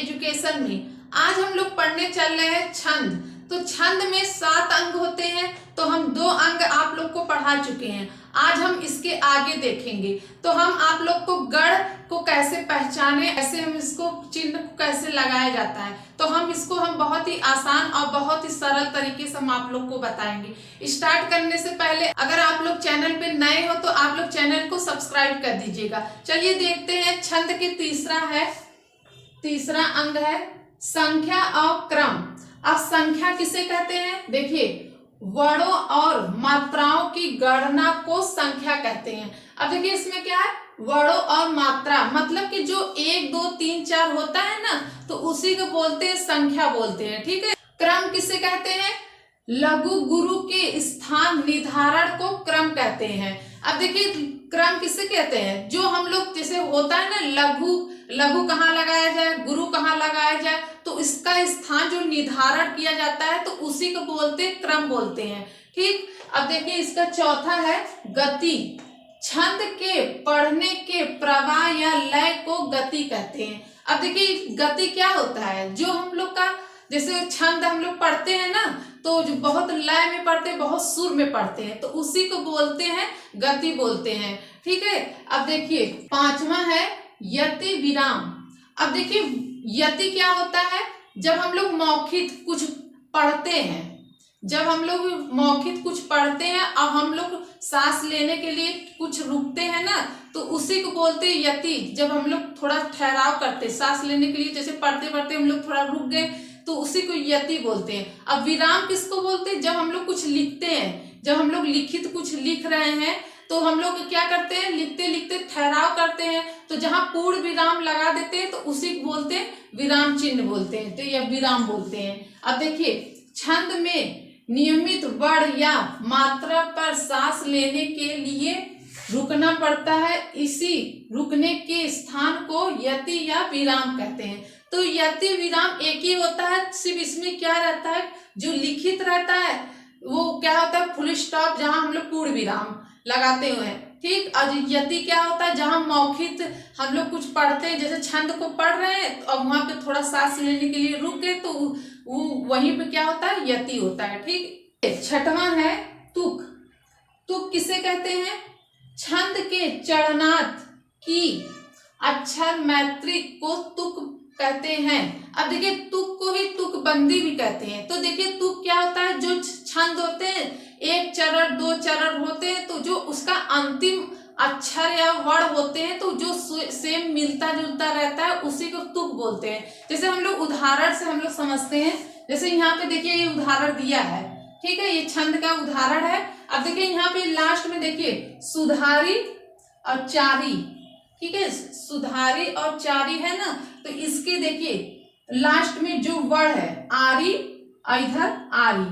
Education में। आज हम लोग पढ़ने चल रहे हैं छंद। तो छंद में 7 अंग होते हैं, तो हम 2 अंग आप लोग को पढ़ा चुके हैं। आज हम इसके आगे देखेंगे। तो हम आप लोग को गढ़ को कैसे पहचाने, ऐसे हम इसको चिन्ह को कैसे लगाया जाता है, तो हम बहुत ही आसान और बहुत ही सरल तरीके से हम आप लोग को बताएंगे। स्टार्ट करने से पहले अगर आप लोग चैनल पे नए हो तो आप लोग चैनल को सब्सक्राइब कर दीजिएगा। चलिए देखते हैं। छंद के तीसरा अंग है संख्या और क्रम। अब संख्या किसे कहते हैं? देखिए, वर्णों और मात्राओं की गणना को संख्या कहते हैं। अब देखिए इसमें क्या है, वर्णों और मात्रा, मतलब कि जो 1 2 3 4 होता है ना, तो उसी को बोलते हैं संख्या बोलते हैं। ठीक है। क्रम किसे कहते हैं? लघु गुरु के स्थान निर्धारण को क्रम कहते हैं। अब देखिए क्रम किसे कहते हैं? जो हम लोग जैसे होता है ना, लघु कहाँ लगाया जाए, गुरु कहाँ लगाया जाए, तो इसका स्थान जो निर्धारण किया जाता है तो उसी को बोलते हैं क्रम बोलते हैं। ठीक। अब देखिए इसका चौथा है गति। छंद के पढ़ने के प्रवाह या लय को गति कहते हैं। अब देखिए गति क्या होता है, जो हम लोग का जैसे छंद हम लोग पढ़ते हैं ना, तो जो बहुत लय में पढ़ते हैं, बहुत सुर में पढ़ते हैं, तो उसी को बोलते हैं गति बोलते हैं। ठीक है। अब देखिए 5वां है यति विराम। अब देखिए यति क्या होता है? जब हम लोग मौखिक कुछ पढ़ते हैं, और हम लोग सांस लेने के लिए कुछ रुकते हैं ना, तो उसी को बोलते हैं यति। जब हम लोग थोड़ा ठहराव करते हैं सांस लेने के लिए, जैसे पढ़ते पढ़ते हम लोग थोड़ा रुक गए, तो उसी को यति बोलते हैं। अब विराम किसको बोलते हैं? जब हम लोग कुछ लिखते हैं, जब हम लोग लिखित कुछ लिख रहे हैं, तो हम लोग क्या करते हैं, लिखते लिखते ठहराव करते हैं, तो जहां पूर्ण विराम लगा देते हैं तो उसी को बोलते हैं विराम चिन्ह बोलते हैं, तो यह विराम बोलते हैं। अब देखिए छंद में नियमित वर्ण या मात्रा पर सांस लेने के लिए रुकना पड़ता है। इसी रुकने के स्थान को यति या विराम कहते हैं। तो यति विराम एक ही होता है, सिर्फ इसमें क्या रहता है, जो लिखित रहता है वो क्या होता है, फुल स्टॉप, जहां हम लोग पूर्ण विराम लगाते हुए हैं। ठीक। और यति क्या होता है, जहां मौखिक हम लोग कुछ पढ़ते हैं, जैसे छंद को पढ़ रहे हैं और वहां पे थोड़ा सांस लेने के लिए रुक गए, तो वो वहीं पे क्या होता है, यति होता है। ठीक। 6वां है तुक। तुक किसे कहते हैं? छंद के चरणार्थ की अक्षर मैत्री को तुक कहते हैं। अब देखिए तुक को ही तुकबंदी भी कहते हैं। तो देखिए तुक क्या होता है, जो छंद होते हैं 1 चरण 2 चरण होते हैं, तो जो उसका अंतिम अक्षर या वर्ण होते हैं, तो जो सेम मिलता जुलता रहता है उसी को तुक बोलते हैं। जैसे हम लोग उदाहरण से हम लोग समझते हैं, जैसे यहाँ पे देखिए ये उदाहरण दिया है। ठीक है, ये छंद का उदाहरण है। अब देखिए यहाँ पे लास्ट में देखिए सुधारी और चारी। ठीक है, सुधारी और चारी है ना, तो इसके देखिए लास्ट में जो वर्ण है आरी, इधर आरी,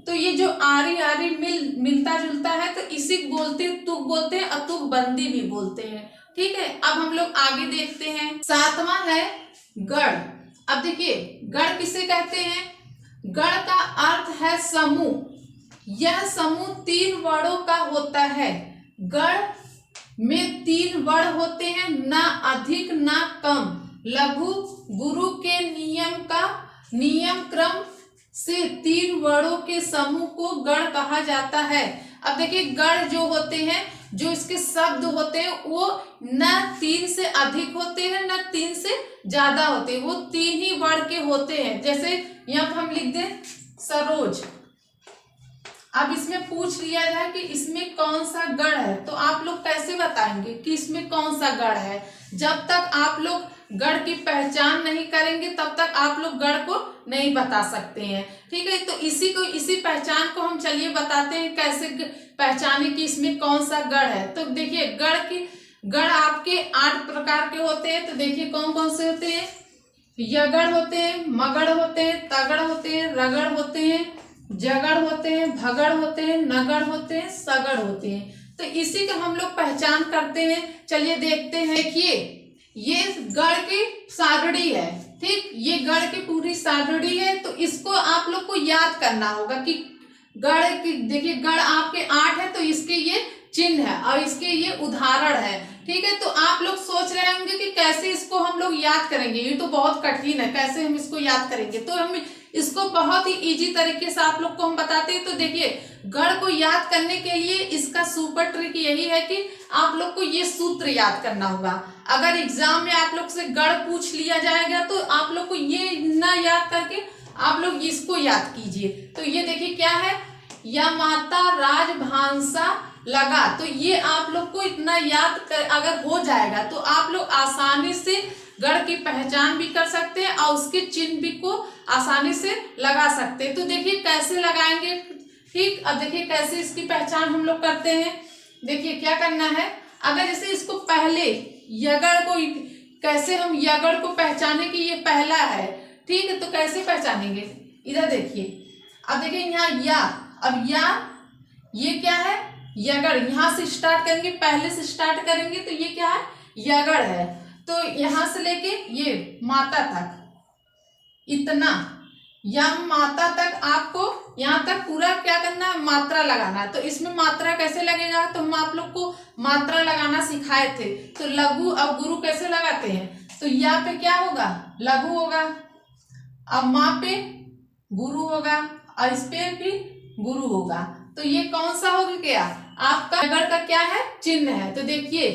तो ये जो आरी आरी मिलता जुलता है, तो इसी बोलते हैं तुक बोलते हैं, और तुकबंदी भी बोलते हैं। ठीक है। अब हम लोग आगे देखते हैं। 7वां है गढ़। अब देखिए गढ़ किसे कहते हैं? गढ़ का अर्थ है समूह। यह समूह 3 वर्णों का होता है। गढ़ में 3 वर्ण होते हैं, ना अधिक ना कम। लघु गुरु के नियम क्रम से 3 वर्णों के समूह को गढ़ कहा जाता है। अब देखिए गढ़ जो होते हैं, जो इसके शब्द होते हैं, वो न 3 से अधिक होते हैं, न 3 से ज्यादा होते हैं, वो 3 ही वर्ण के होते हैं। जैसे यहाँ पर हम लिख दें सरोज। अब इसमें पूछ लिया जाए कि इसमें कौन सा गढ़ है, तो आप लोग कैसे बताएंगे कि इसमें कौन सा गढ़ है? जब तक आप लोग गढ़ की पहचान नहीं करेंगे तब तक आप लोग गढ़ को नहीं बता सकते हैं। ठीक है। तो इसी पहचान को हम चलिए बताते हैं, कैसे पहचाने कि इसमें कौन सा गढ़ है। तो देखिए गढ़ आपके 8 प्रकार के होते हैं। तो देखिए कौन कौन से होते हैं? यगढ़ होते हैं, मगढ़ होते हैं, तगड़ होते हैं, रगड़ होते हैं, जगड़ होते हैं, भगड़ होते हैं, नगड़ होते हैं, सगड़ होते हैं। तो इसी का हम लोग पहचान करते हैं। चलिए देखते हैं। देखिए ये गढ़ की सारणी है। ठीक, ये गढ़ की पूरी सारणी है। तो इसको आप लोग को याद करना होगा कि गढ़ की देखिए, गढ़ आपके 8 है तो इसके ये चिन्ह है और इसके ये उदाहरण है। ठीक है, तो आप लोग सोच रहे होंगे कि कैसे इसको हम लोग याद करेंगे, ये तो बहुत कठिन है, कैसे हम इसको याद करेंगे। तो हम इसको बहुत ही इजी तरीके से आप लोग को हम बताते हैं। तो देखिए, गढ़ को याद करने के लिए इसका सुपर ट्रिक यही है कि आप लोग को ये सूत्र याद करना होगा। अगर एग्जाम में आप लोग से गढ़ पूछ लिया जाएगा तो आप लोग को ये ना याद करके आप लोग इसको याद कीजिए। तो ये देखिए क्या है, या माता राजभांसा लगा। तो ये आप लोग को इतना याद कर अगर हो जाएगा तो आप लोग आसानी से गढ़ की पहचान भी कर सकते हैं और उसके चिन्ह भी को आसानी से लगा सकते हैं। तो देखिए कैसे लगाएंगे। ठीक, अब देखिए कैसे इसकी पहचान हम लोग करते हैं। देखिए क्या करना है, अगर जैसे इसको पहले यगड़ को कैसे हम यगड़ को पहचाने कि ये पहला है। ठीक है, तो कैसे पहचानेंगे, इधर देखिए। अब देखिए यहाँ या, अब या ये क्या है, यगड़। यहाँ से स्टार्ट करेंगे, पहले से स्टार्ट करेंगे तो ये क्या है, यगड़ है। तो यहाँ से लेके ये माता तक, इतना यम माता तक आपको यहाँ तक पूरा क्या करना है, मात्रा लगाना है। तो इसमें मात्रा कैसे लगेगा, तो हम आप लोग को मात्रा लगाना सिखाए थे। तो लघु और गुरु कैसे लगाते हैं, तो या पे क्या होगा, लघु होगा, अब माँ पे गुरु होगा और इस पे भी गुरु होगा। तो ये कौन सा हो गया, आपका यगड़ का क्या है, चिन्ह है। तो देखिए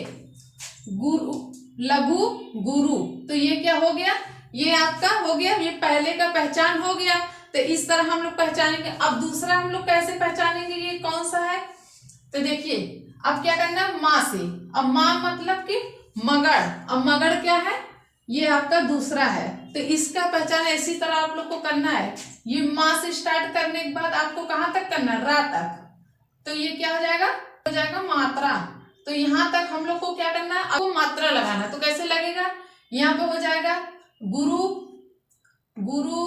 गुरु, लघु, गुरु, तो ये क्या हो गया, ये आपका हो गया, ये पहले का पहचान हो गया। तो इस तरह हम लोग पहचानेंगे। अब दूसरा हम लोग कैसे पहचानेंगे, ये कौन सा है, तो देखिए अब क्या करना है, माँ से। अब माँ मतलब कि मगड़, अब मगड़ क्या है, ये आपका दूसरा है। तो इसका पहचान इसी तरह आप लोग को करना है। ये माँ से स्टार्ट करने के बाद आपको कहाँ तक करना है, रा तक। तो ये क्या हो जाएगा मात्रा। तो यहाँ तक हम लोग को क्या करना है, आपको मात्रा लगाना। तो कैसे लगेगा, यहाँ पे हो जाएगा गुरु, गुरु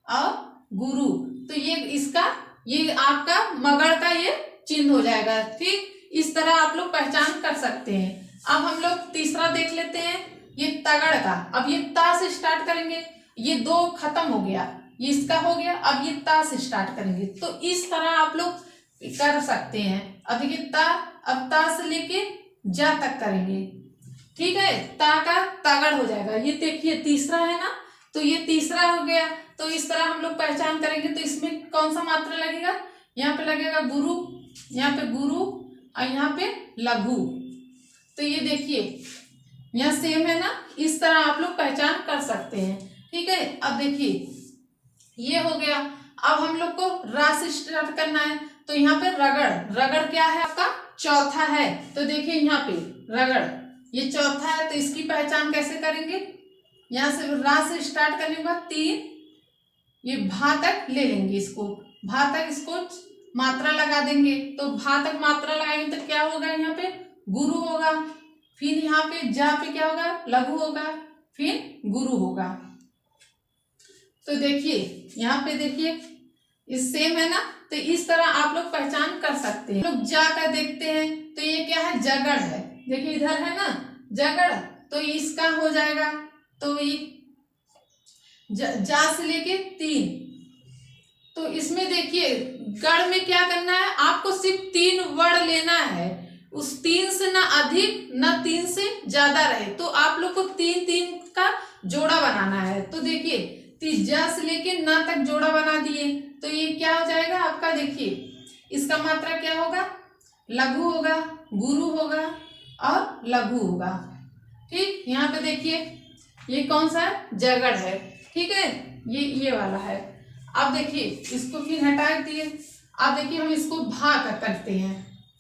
और गुरु। तो ये इसका, ये आपका मगड़ का ये चिन्ह हो जाएगा। ठीक, इस तरह आप लोग पहचान कर सकते हैं। अब हम लोग तीसरा देख लेते हैं, ये तगड़ का। अब ये ता से स्टार्ट करेंगे, ये दो खत्म हो गया, ये इसका हो गया। अब ये ता से स्टार्ट करेंगे। तो इस तरह आप लोग कर सकते हैं। अब देखिए ता, अब ता से लेके जा तक करेंगे। ठीक है, ता का तगड़ हो जाएगा। ये देखिए तीसरा है ना, तो ये तीसरा हो गया। तो इस तरह हम लोग पहचान करेंगे। तो इसमें कौन सा मात्रा लगेगा, यहाँ पे लगेगा गुरु, यहाँ पे गुरु और यहाँ पे लघु। तो ये देखिए यहाँ सेम है ना, इस तरह आप लोग पहचान कर सकते हैं। ठीक है, अब देखिए ये हो गया। अब हम लोग को रा से स्टार्ट करना है। तो यहाँ पे रगड़, रगड़ क्या है आपका, चौथा है। तो देखिए यहाँ पे रगड़, ये चौथा है। तो इसकी पहचान कैसे करेंगे, यहाँ से रा से स्टार्ट करने के बाद 3, ये भा तक ले लेंगे, इसको भा तक इसको मात्रा लगा देंगे। तो भा तक मात्रा लगाएंगे तो क्या होगा, यहाँ पे गुरु होगा, फिर यहाँ पे जा पे क्या होगा, लघु होगा, फिर गुरु होगा। तो देखिए यहाँ पे देखिए इस सेम है ना। तो इस तरह आप लोग पहचान कर सकते हैं। लोग जा कर देखते हैं तो ये क्या है, जगड़ है। देखिए इधर है ना जगड़, तो इसका हो जाएगा। तो ये जा से लेके 3। तो इसमें देखिए गढ़ में क्या करना है, आपको सिर्फ 3 वर्ड लेना है। उस 3 से ना अधिक ना 3 से ज्यादा रहे। तो आप लोग को 3-3 का जोड़ा बनाना है। तो देखिए जा से लेके ना तक जोड़ा बना दिए। तो ये क्या हो जाएगा आपका, देखिए इसका मात्रा क्या होगा, लघु होगा, गुरु होगा और लघु होगा। ठीक, यहाँ पे देखिए ये कौन सा है, जगड़ है। ठीक है, ये वाला है। अब देखिए इसको फिर हटा दिए। अब देखिए हम इसको भा का करते हैं।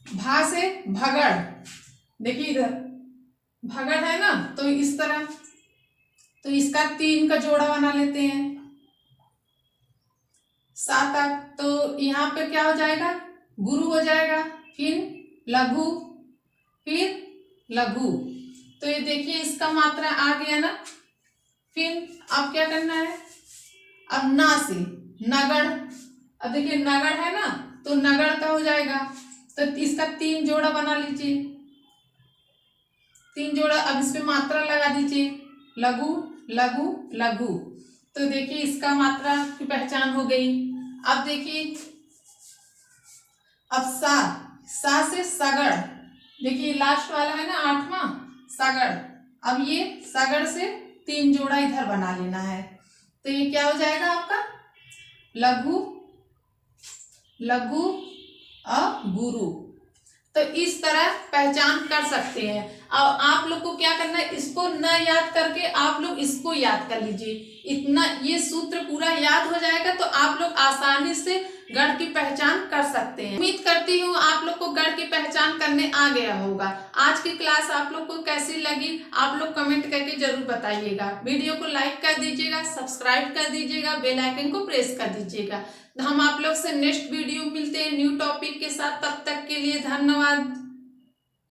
भा से भगड़, देखिए इधर भगड़ है ना, तो इस तरह। तो इसका 3 का जोड़ा बना लेते हैं, 7 तक। तो यहाँ पे क्या हो जाएगा, गुरु हो जाएगा, फिर लघु, फिर लघु। तो ये देखिए इसका मात्रा आ गया ना। फिर अब क्या करना है, अब ना से नगड़। अब देखिए नगड़ है ना, तो नगड़ का हो जाएगा। तो इसका 3 जोड़ा बना लीजिए, 3 जोड़ा। अब इस पे मात्रा लगा दीजिए, लघु लघु लघु। तो देखिए इसका मात्रा की पहचान हो गई। अब देखिए अब सा, सा से सगड़, देखिए लास्ट वाला है ना 8वां सगड़। अब ये सगड़ से 3 जोड़ा इधर बना लेना है, तो ये क्या हो जाएगा आपका लघु, लघु गुरु। तो इस तरह पहचान कर सकते हैं। अब आप लोग को क्या करना है, इसको न याद करके आप लोग इसको याद कर लीजिए। इतना ये सूत्र पूरा याद हो जाएगा तो आप लोग आसानी से गण की पहचान कर सकते हैं। उम्मीद करती हूँ आप लोग को गण की पहचान करने आ गया होगा। आज की क्लास आप लोग को कैसी लगी आप लोग कमेंट करके जरूर बताइएगा। वीडियो को लाइक कर दीजिएगा, सब्सक्राइब कर दीजिएगा, बेल आइकन को प्रेस कर दीजिएगा। हम आप लोग से नेक्स्ट वीडियो मिलते हैं न्यू टॉपिक के साथ। तब तक के लिए धन्यवाद।